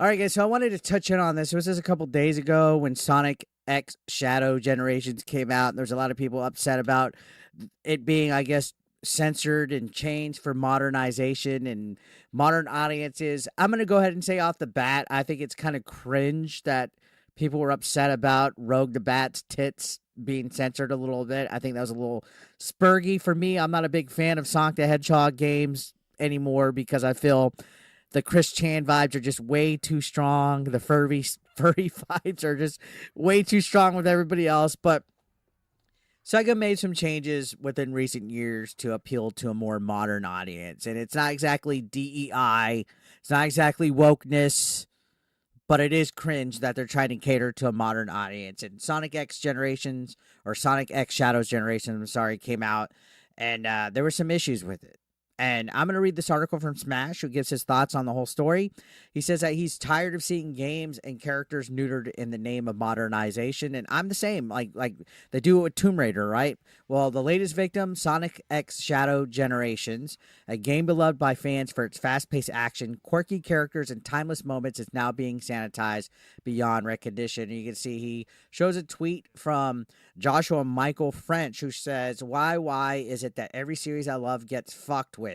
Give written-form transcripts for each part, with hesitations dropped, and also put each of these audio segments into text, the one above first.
All right, guys. So I wanted to touch in on this. It was just a couple days ago when Sonic X Shadow Generations came out, and there was a lot of people upset about it being, I guess, censored and changed for modernization and modern audiences. I'm gonna go ahead and say off the bat, I think it's kind of cringe that people were upset about Rogue the Bat's tits being censored a little bit. I think that was a little spurgy for me. I'm not a big fan of Sonic the Hedgehog games anymore because I feel the Chris Chan vibes are just way too strong. The furry vibes are just way too strong with everybody else. But Sega made some changes within recent years to appeal to a more modern audience. And it's not exactly DEI, it's not exactly wokeness, but it is cringe that they're trying to cater to a modern audience. And Sonic X Generations, or Sonic X Shadows Generations, I'm sorry, came out, and there were some issues with it. And I'm going to read this article from Smash, who gives his thoughts on the whole story. He says that he's tired of seeing games and characters neutered in the name of modernization. And I'm the same. Like they do it with Tomb Raider, right? Well, the latest victim, Sonic X Shadow Generations, a game beloved by fans for its fast-paced action, quirky characters, and timeless moments, is now being sanitized beyond recognition. And you can see he shows a tweet from Joshua Michael French, who says, why is it that every series I love gets fucked with?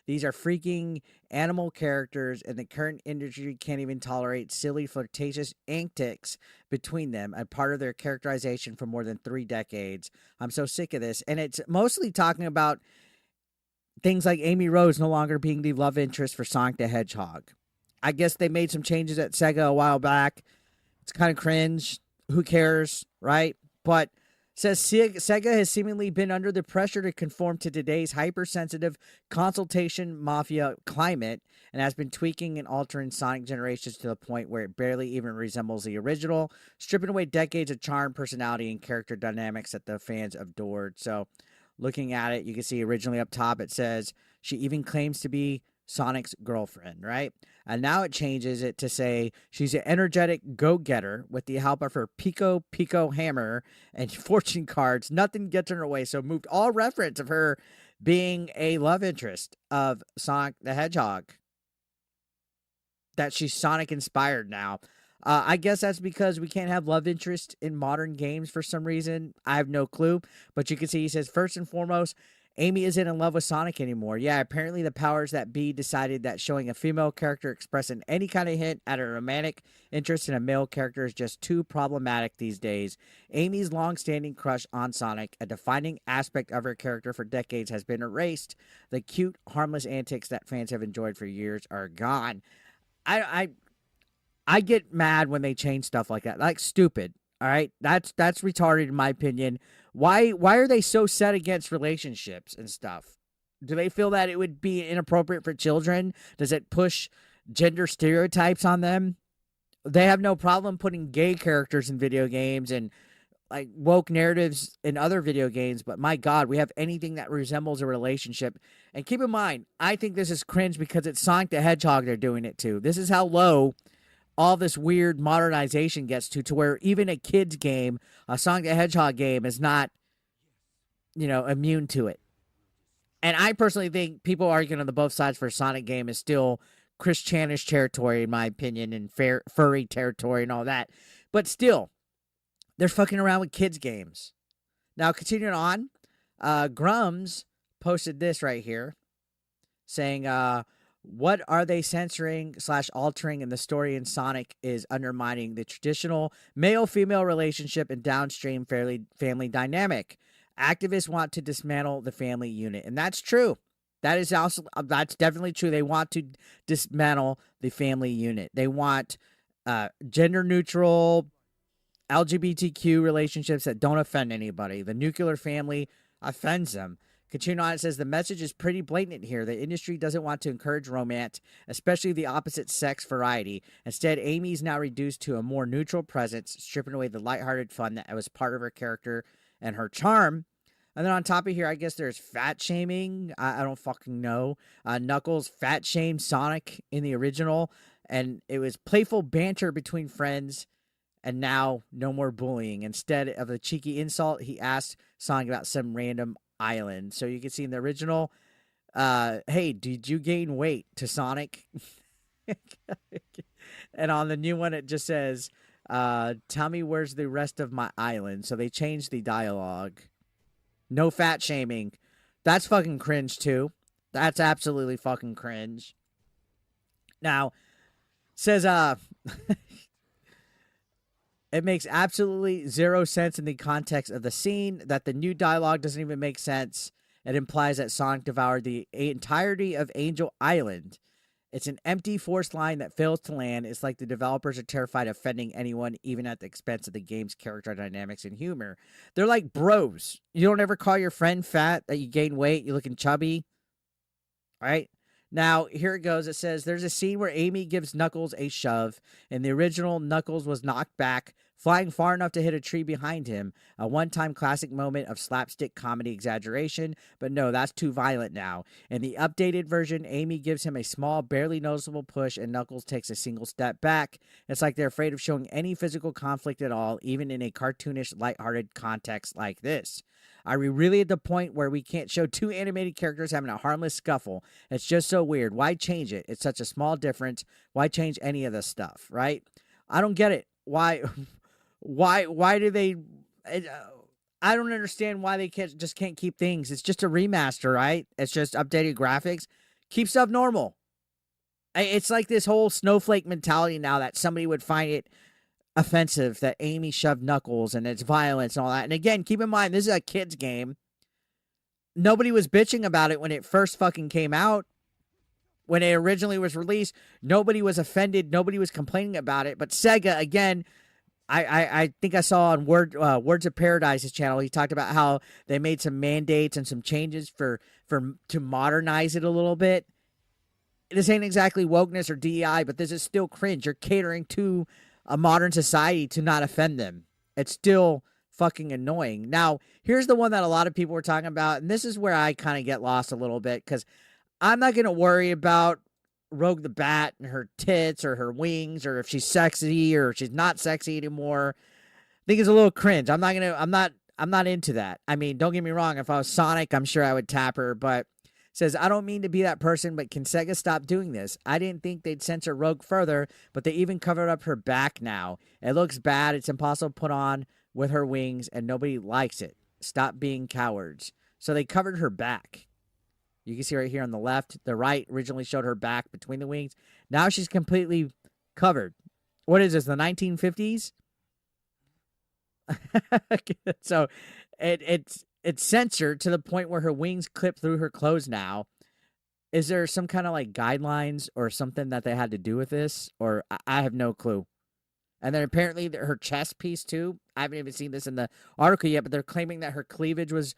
These are freaking animal characters, and the current industry can't even tolerate silly, flirtatious antics between them, a part of their characterization for more than 3 decades. I'm so sick of this. And it's mostly talking about things like Amy Rose no longer being the love interest for Sonic the Hedgehog. I guess they made some changes at Sega a while back. It's kind of cringe. Who cares, right? But says Sega has seemingly been under the pressure to conform to today's hypersensitive consultation mafia climate and has been tweaking and altering Sonic Generations to the point where it barely even resembles the original, stripping away decades of charm, personality, and character dynamics that the fans adored. So looking at it, you can see originally up top it says she even claims to be Sonic's girlfriend, right? And now it changes it to say she's an energetic go-getter with the help of her Pico hammer and fortune cards. Nothing gets in her way. So moved all reference of her being a love interest of Sonic the Hedgehog. That she's Sonic inspired now. I guess that's because we can't have love interest in modern games for some reason. I have no clue. But you can see he says, first and foremost, Amy isn't in love with Sonic anymore. Yeah, apparently the powers that be decided that showing a female character expressing any kind of hint at a romantic interest in a male character is just too problematic these days. Amy's long-standing crush on Sonic, a defining aspect of her character for decades, has been erased. The cute, harmless antics that fans have enjoyed for years are gone. I get mad when they change stuff like that. Like, stupid. All right, that's retarded in my opinion. Why are they so set against relationships and stuff? Do they feel that it would be inappropriate for children? Does it push gender stereotypes on them? They have no problem putting gay characters in video games and like woke narratives in other video games, but my God, we have anything that resembles a relationship. And keep in mind, I think this is cringe because it's Sonic the Hedgehog they're doing it to. This is how low all this weird modernization gets to where even a kid's game, a Sonic the Hedgehog game, is not, immune to it. And I personally think people arguing on the both sides for a Sonic game is still Chris Chanish territory, in my opinion, and furry territory and all that. But still, they're fucking around with kids' games. Now, continuing on, Grums posted this right here saying, what are they censoring / altering in the story in Sonic is undermining the traditional male-female relationship and downstream family dynamic. Activists want to dismantle the family unit, and that's true. That's definitely true. They want to dismantle the family unit. They want gender-neutral LGBTQ relationships that don't offend anybody. The nuclear family offends them. Continuing on, it says the message is pretty blatant here. The industry doesn't want to encourage romance, especially the opposite sex variety. Instead, Amy is now reduced to a more neutral presence, stripping away the lighthearted fun that was part of her character and her charm. And then on top of here, I guess there's fat shaming. I don't fucking know. Knuckles fat shamed Sonic in the original, and it was playful banter between friends. And now, no more bullying. Instead of a cheeky insult, he asked Sonic about some random island. So you can see in the original, hey, did you gain weight to Sonic? And on the new one, it just says, tell me where's the rest of my island. So they changed the dialogue. No fat shaming. That's fucking cringe, too. That's absolutely fucking cringe. Now, says, it makes absolutely zero sense in the context of the scene, that the new dialogue doesn't even make sense. It implies that Sonic devoured the entirety of Angel Island. It's an empty, forced line that fails to land. It's like the developers are terrified of offending anyone, even at the expense of the game's character dynamics and humor. They're like bros. You don't ever call your friend fat, that you gain weight, you're looking chubby. All right? Now, here it goes. It says, there's a scene where Amy gives Knuckles a shove. In the original, Knuckles was knocked back, flying far enough to hit a tree behind him. A one-time classic moment of slapstick comedy exaggeration, but no, that's too violent now. In the updated version, Amy gives him a small, barely noticeable push, and Knuckles takes a single step back. It's like they're afraid of showing any physical conflict at all, even in a cartoonish, lighthearted context like this. Are we really at the point where we can't show two animated characters having a harmless scuffle? It's just so weird. Why change it? It's such a small difference. Why change any of this stuff, right? I don't get it. Why do they... I don't understand why they can't keep things. It's just a remaster, right? It's just updated graphics. Keep stuff normal. It's like this whole snowflake mentality now that somebody would find it offensive that Amy shoved Knuckles and it's violence and all that. And again, keep in mind, this is a kid's game. Nobody was bitching about it when it first fucking came out. When it originally was released, nobody was offended. Nobody was complaining about it. But Sega, again, I think I saw on Words of Paradise's channel, he talked about how they made some mandates and some changes to modernize it a little bit. This ain't exactly wokeness or DEI, but this is still cringe. You're catering to a modern society to not offend them. It's still fucking annoying. Now, here's the one that a lot of people were talking about, and this is where I kind of get lost a little bit, because I'm not going to worry about Rogue the Bat and her tits or her wings, or if she's sexy or if she's not sexy anymore. I think it's a little cringe. I'm not into that. I mean, don't get me wrong. If I was Sonic, I'm sure I would tap her, but says, I don't mean to be that person, but can Sega stop doing this? I didn't think they'd censor Rogue further, but they even covered up her back now. It looks bad. It's impossible to put on with her wings, and nobody likes it. Stop being cowards. So they covered her back. You can see right here on the left. The right originally showed her back between the wings. Now she's completely covered. What is this, the 1950s? So it's censored to the point where her wings clip through her clothes now. Is there some kind of like guidelines or something that they had to do with this? Or I have no clue. And then apparently her chest piece too. I haven't even seen this in the article yet, but they're claiming that her cleavage was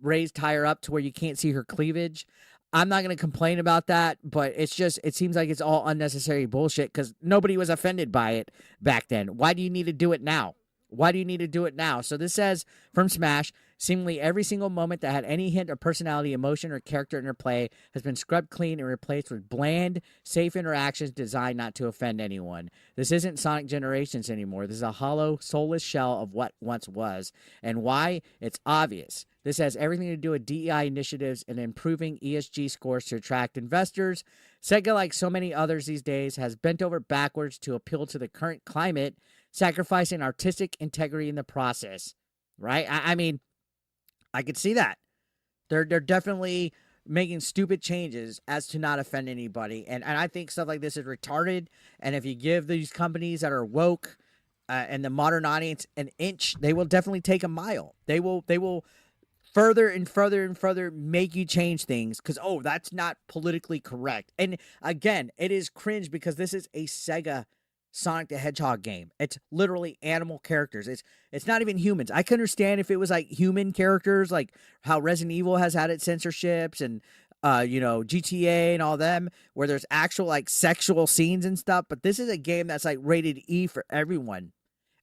raised higher up to where you can't see her cleavage. I'm not going to complain about that, but it seems like it's all unnecessary bullshit because nobody was offended by it back then. Why do you need to do it now? Why do you need to do it now? So this says from Smash, seemingly every single moment that had any hint of personality, emotion, or character interplay has been scrubbed clean and replaced with bland, safe interactions designed not to offend anyone. This isn't Sonic Generations anymore. This is a hollow, soulless shell of what once was. And why? It's obvious. This has everything to do with DEI initiatives and improving ESG scores to attract investors. Sega, like so many others these days, has bent over backwards to appeal to the current climate, sacrificing artistic integrity in the process. Right? I mean, I could see that. They're definitely making stupid changes as to not offend anybody. And I think stuff like this is retarded. And if you give these companies that are woke and the modern audience an inch, they will definitely take a mile. They will further and further and further make you change things because, oh, that's not politically correct. And again, it is cringe because this is a Sega Sonic the Hedgehog game. It's literally animal characters. It's not even humans. I can understand if it was like human characters, like how Resident Evil has had its censorships and GTA and all them, where there's actual like sexual scenes and stuff. But this is a game that's like rated E for everyone.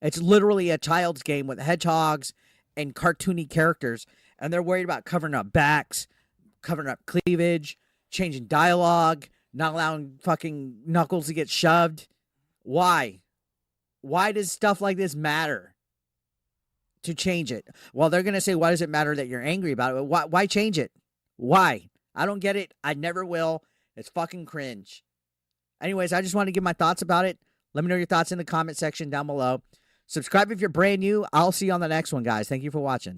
It's literally a child's game with hedgehogs and cartoony characters, and they're worried about covering up backs, covering up cleavage, changing dialogue, not allowing fucking Knuckles to get shoved. Why? Why does stuff like this matter to change it? Well, they're going to say, why does it matter that you're angry about it? Why change it? Why? I don't get it. I never will. It's fucking cringe. Anyways, I just want to give my thoughts about it. Let me know your thoughts in the comment section down below. Subscribe if you're brand new. I'll see you on the next one, guys. Thank you for watching.